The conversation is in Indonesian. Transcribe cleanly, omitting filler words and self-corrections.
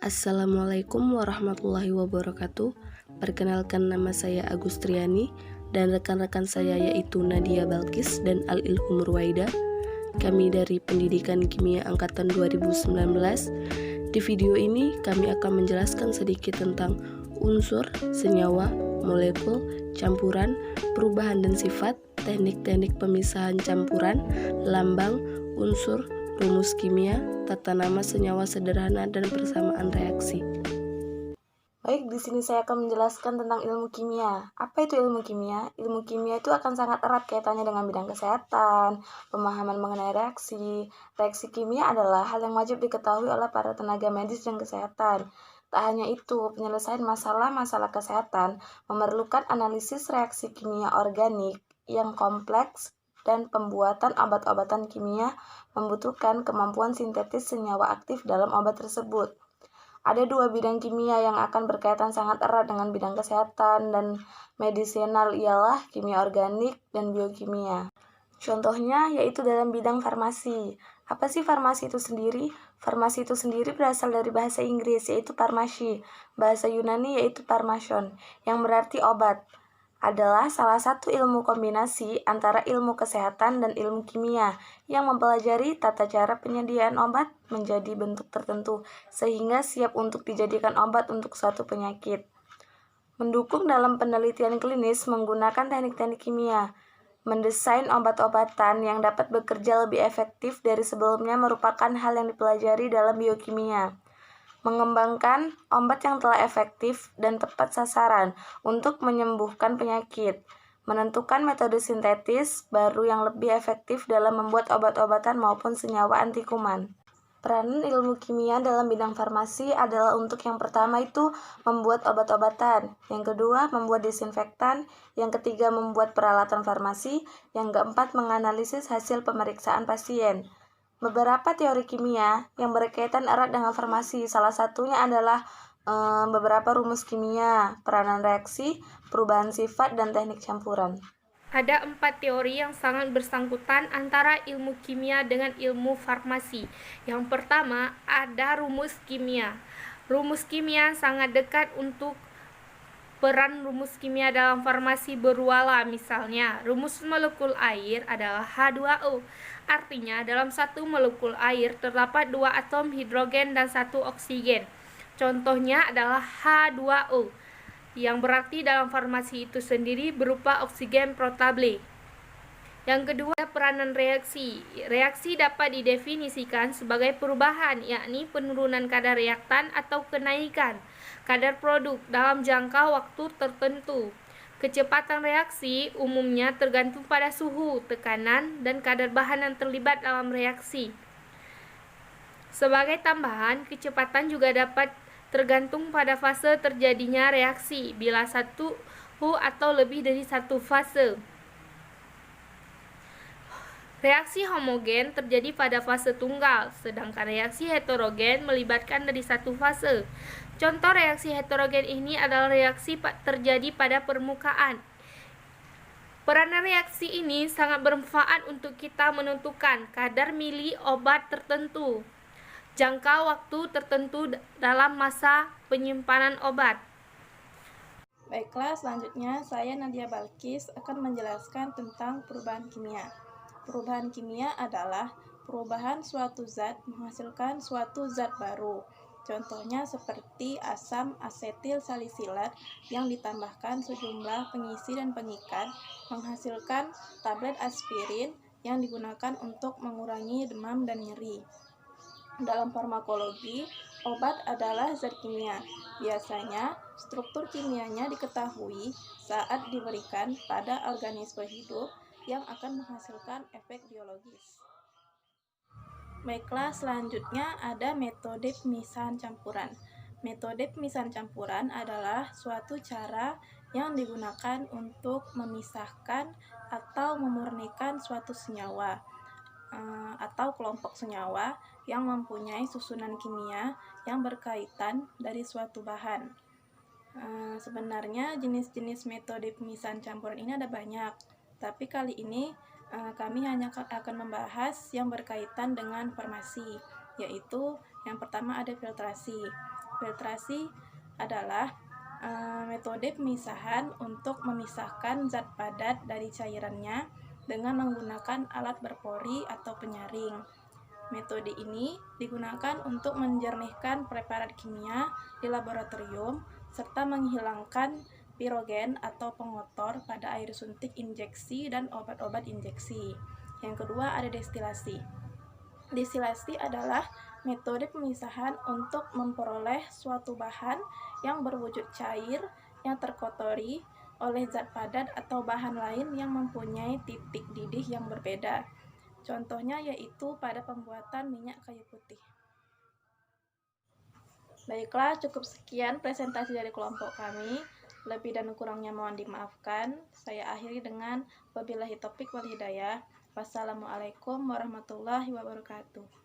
Assalamualaikum warahmatullahi wabarakatuh. Perkenalkan, nama saya Agustriani dan rekan-rekan saya yaitu Nadia Balkis dan Al-Ilhum Ruwaida. Kami dari Pendidikan Kimia Angkatan 2019. Di video ini kami akan menjelaskan sedikit tentang unsur, senyawa, molekul, campuran, perubahan dan sifat, teknik-teknik pemisahan campuran, lambang, unsur, rumus kimia, tata nama senyawa sederhana, dan persamaan reaksi. Baik, di sini saya akan menjelaskan tentang ilmu kimia. Apa itu ilmu kimia? Ilmu kimia itu akan sangat erat kaitannya dengan bidang kesehatan, pemahaman mengenai reaksi. Reaksi kimia adalah hal yang wajib diketahui oleh para tenaga medis dan kesehatan. Tak hanya itu, penyelesaian masalah-masalah kesehatan memerlukan analisis reaksi kimia organik yang kompleks dan pembuatan obat-obatan kimia membutuhkan kemampuan sintetis senyawa aktif dalam obat tersebut. Ada dua bidang kimia yang akan berkaitan sangat erat dengan bidang kesehatan dan medisinal, ialah kimia organik dan biokimia. Contohnya yaitu dalam bidang farmasi. Apa sih farmasi itu sendiri? Farmasi itu sendiri berasal dari bahasa Inggris yaitu farmasi, bahasa Yunani yaitu pharmakion, yang berarti obat. Adalah salah satu ilmu kombinasi antara ilmu kesehatan dan ilmu kimia yang mempelajari tata cara penyediaan obat menjadi bentuk tertentu sehingga siap untuk dijadikan obat untuk suatu penyakit. Mendukung dalam penelitian klinis menggunakan teknik-teknik kimia. Mendesain obat-obatan yang dapat bekerja lebih efektif dari sebelumnya merupakan hal yang dipelajari dalam biokimia. Mengembangkan obat yang telah efektif dan tepat sasaran untuk menyembuhkan penyakit. Menentukan metode sintetis baru yang lebih efektif dalam membuat obat-obatan maupun senyawa anti kuman. Peranan ilmu kimia dalam bidang farmasi adalah untuk yang pertama itu membuat obat-obatan, yang kedua membuat disinfektan, yang ketiga membuat peralatan farmasi, yang keempat menganalisis hasil pemeriksaan pasien. Beberapa teori kimia yang berkaitan erat dengan farmasi, salah satunya adalah beberapa rumus kimia, peranan reaksi, perubahan sifat, dan teknik campuran. Ada 4 teori yang sangat bersangkutan antara ilmu kimia dengan ilmu farmasi. Yang pertama, ada rumus kimia. Rumus kimia sangat dekat untuk peran rumus kimia dalam farmasi berwala. Misalnya, rumus molekul air adalah H2O. Artinya, dalam satu molekul air terdapat 2 atom hidrogen dan 1 oksigen. Contohnya adalah H2O, yang berarti dalam farmasi itu sendiri berupa oksigen protable. Yang kedua, peranan reaksi. Reaksi dapat didefinisikan sebagai perubahan, yakni penurunan kadar reaktan atau kenaikan kadar produk dalam jangka waktu tertentu. Kecepatan reaksi umumnya tergantung pada suhu, tekanan, dan kadar bahan yang terlibat dalam reaksi. Sebagai tambahan, kecepatan juga dapat tergantung pada fase terjadinya reaksi, bila satu atau lebih dari satu fase. Reaksi homogen terjadi pada fase tunggal, sedangkan reaksi heterogen melibatkan dari satu fase. Contoh reaksi heterogen ini adalah reaksi terjadi pada permukaan. Peranan reaksi ini sangat bermanfaat untuk kita menentukan kadar mili obat tertentu, jangka waktu tertentu dalam masa penyimpanan obat. Baiklah, selanjutnya saya Nadia Balkis akan menjelaskan tentang perubahan kimia. Perubahan kimia adalah perubahan suatu zat menghasilkan suatu zat baru. Contohnya seperti asam asetil salisilat yang ditambahkan sejumlah pengisi dan pengikat menghasilkan tablet aspirin yang digunakan untuk mengurangi demam dan nyeri. Dalam farmakologi, obat adalah zat kimia. Biasanya, struktur kimianya diketahui saat diberikan pada organisme hidup yang akan menghasilkan efek biologis. Baiklah, selanjutnya ada metode pemisahan campuran. Metode pemisahan campuran adalah suatu cara yang digunakan untuk memisahkan atau memurnikan suatu senyawa atau kelompok senyawa yang mempunyai susunan kimia yang berkaitan dari suatu bahan. Sebenarnya jenis-jenis metode pemisahan campuran ini ada banyak, tapi kali ini kami hanya akan membahas yang berkaitan dengan farmasi, yaitu yang pertama ada filtrasi. filtrasi adalah metode pemisahan untuk memisahkan zat padat dari cairannya dengan menggunakan alat berpori atau penyaring. Metode ini digunakan untuk menjernihkan preparat kimia di laboratorium serta menghilangkan pirogen atau pengotor pada air suntik injeksi dan obat-obat injeksi. Yang kedua ada destilasi. Destilasi adalah metode pemisahan untuk memperoleh suatu bahan yang berwujud cair yang terkotori oleh zat padat atau bahan lain yang mempunyai titik didih yang berbeda. Contohnya yaitu pada pembuatan minyak kayu putih. Baiklah, cukup sekian presentasi dari kelompok kami. Lebih dan kurangnya mohon dimaafkan. Saya akhiri dengan wabillahi taufiq wal hidayah. Wassalamualaikum warahmatullahi wabarakatuh.